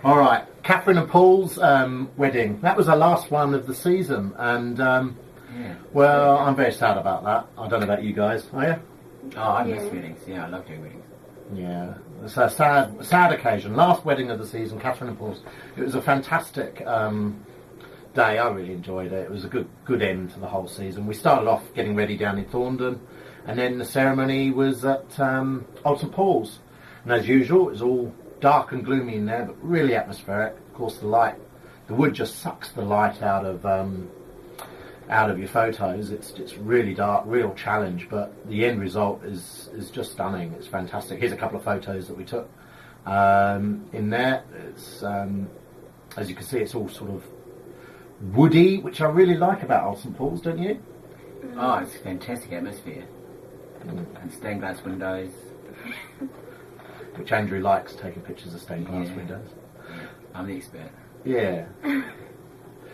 All right, Catherine and Paul's wedding. That was our last one of the season, and well, I'm very sad about that. I don't know about you guys, are you? Oh, I miss weddings. Yeah, I love doing weddings. Yeah, it's a sad occasion. Last wedding of the season, Catherine and Paul's. It was a fantastic day. I really enjoyed it. It was a good end to the whole season. We started off getting ready down in Thorndon, and then the ceremony was at Old St Paul's. And as usual, it was all dark and gloomy in there, but really atmospheric. Of course, the wood just sucks the light out of your photos. It's really dark, real challenge, but the end result is just stunning. It's fantastic. Here's a couple of photos that we took in there. It's as you can see, it's all sort of woody, which I really like about Old St Paul's, don't you? Oh, it's a fantastic atmosphere. And stained glass windows. Which Andrew likes, taking pictures of stained glass windows. I'm the expert. Yeah.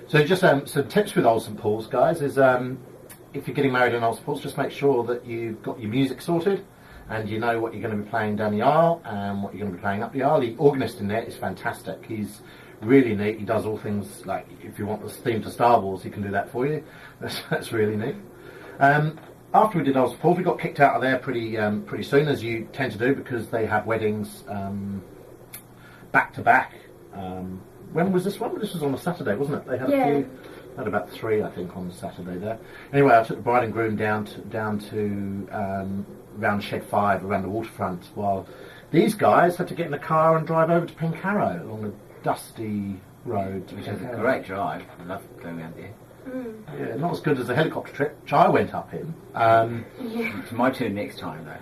So just some tips with Old St Paul's, guys, is if you're getting married in Old St Paul's, just make sure that you've got your music sorted and you know what you're going to be playing down the aisle and what you're going to be playing up the aisle. The organist in there is fantastic. He's really neat. He does all things, like if you want the theme to Star Wars, he can do that for you. That's really neat. After we did Old St Paul's, we got kicked out of there pretty soon, as you tend to do, because they have weddings back to back. When was this one? This was on a Saturday, wasn't it? They had a few. Had about 3, I think, on Saturday there. Anyway, I took the bride and groom down to around Shed 5, around the waterfront, while these guys had to get in the car and drive over to Pencarrow along the dusty road. Which is a great drive. I love going around there. Yeah, not as good as the helicopter trip, which I went up in. It's my turn next time, though.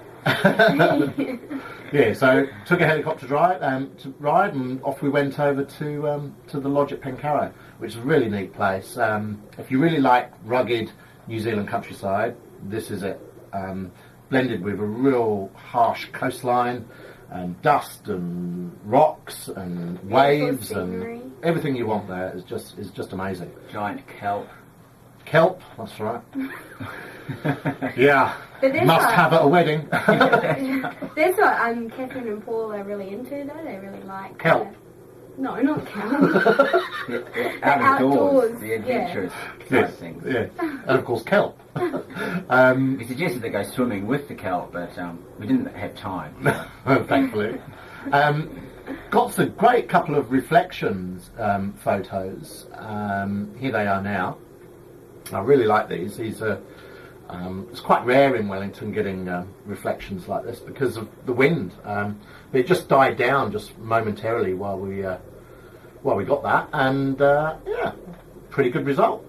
Yeah, so took a helicopter ride, and off we went over to the lodge at Pencarrow, which is a really neat place. If you really like rugged New Zealand countryside, this is it. Blended with a real harsh coastline, and dust and rocks and waves and everything you want there is just amazing. Giant kelp. Kelp, that's right. Yeah, must have at a wedding. That's what Catherine and Paul are really into, though. They really like kelp. No, not kelp. Outdoors, the adventurous kind of things. Yeah, and of course kelp. We suggested they go swimming with the kelp, but we didn't have time. Thankfully. Got a great couple of reflections photos. Here they are now. I really like these. These are it's quite rare in Wellington getting reflections like this because of the wind. It just died down just momentarily while we got that, and yeah, pretty good result.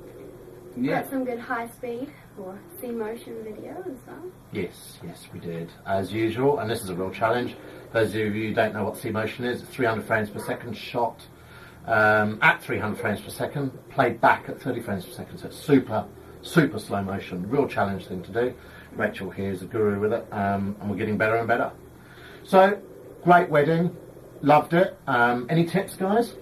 Yeah, got some good high speed or sea motion video and stuff. Yes, we did as usual, and this is a real challenge. Those of you who don't know what sea motion is, it's 300 frames per second shot at 300 frames per second, played back at 30 frames per second. So it's super slow motion. Real challenge thing to do. Rachel here is a guru with it, and we're getting better and better. So, great wedding. Loved it. Any tips, guys?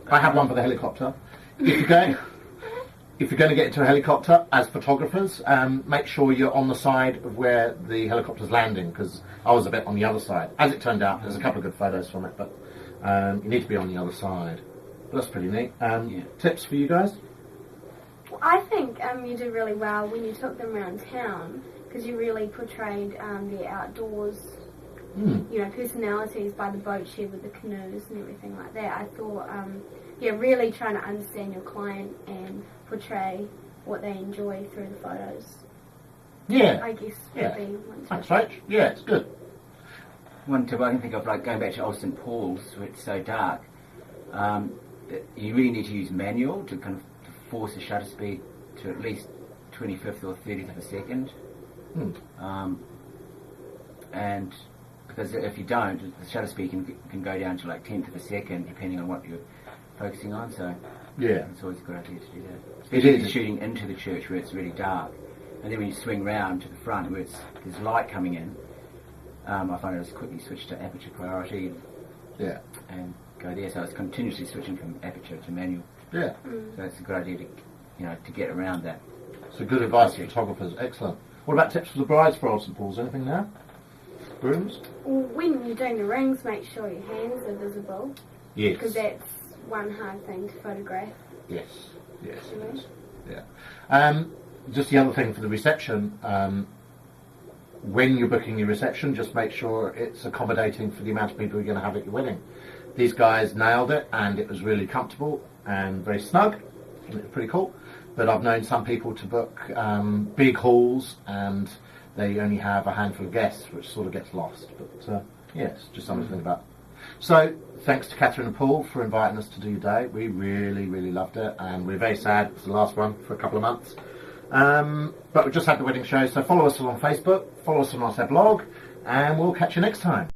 I have one for the helicopter. If you're going to get into a helicopter as photographers, make sure you're on the side of where the helicopter's landing, because I was a bit on the other side. As it turned out, there's a couple of good photos from it, but you need to be on the other side. But that's pretty neat. Tips for you guys? Well, I think you did really well when you took them around town, because you really portrayed the outdoors, personalities by the boat shed with the canoes and everything like that. I thought, really trying to understand your client and portray what they enjoy through the photos. Yeah. I guess would be one tip. That's right. Yeah, it's good. One tip I can think of, like going back to Old St Paul's, where it's so dark, you really need to use manual to kind of force the shutter speed to at least 25th or 30th of a second. And because if you don't, the shutter speed can go down to like 10th of a second, depending on what you're focusing on. So yeah, it's always a good idea to do that. Especially if you're shooting into the church where it's really dark, and then when you swing round to the front where there's light coming in, I find I just quickly switch to aperture priority. And go there. So it's continuously switching from aperture to manual. Yeah. So it's a good idea to get around that. So good advice for photographers. Excellent. What about tips for the brides for Old St Paul's? Anything there? grooms. When you're doing the rings, make sure your hands are visible. Yes. Because that's one hard thing to photograph. Yes, yes, it is. Yeah. Just the other thing for the reception, when you're booking your reception, just make sure it's accommodating for the amount of people you're going to have at your wedding. These guys nailed it, and it was really comfortable and very snug, and it was pretty cool. But I've known some people to book big halls, and they only have a handful of guests, which sort of gets lost. But yes, just something to think about. So, thanks to Catherine and Paul for inviting us to do Day. We really, really loved it, and we're very sad it's the last one for a couple of months. But we just had the wedding show, so follow us on Facebook, follow us on our blog, and we'll catch you next time.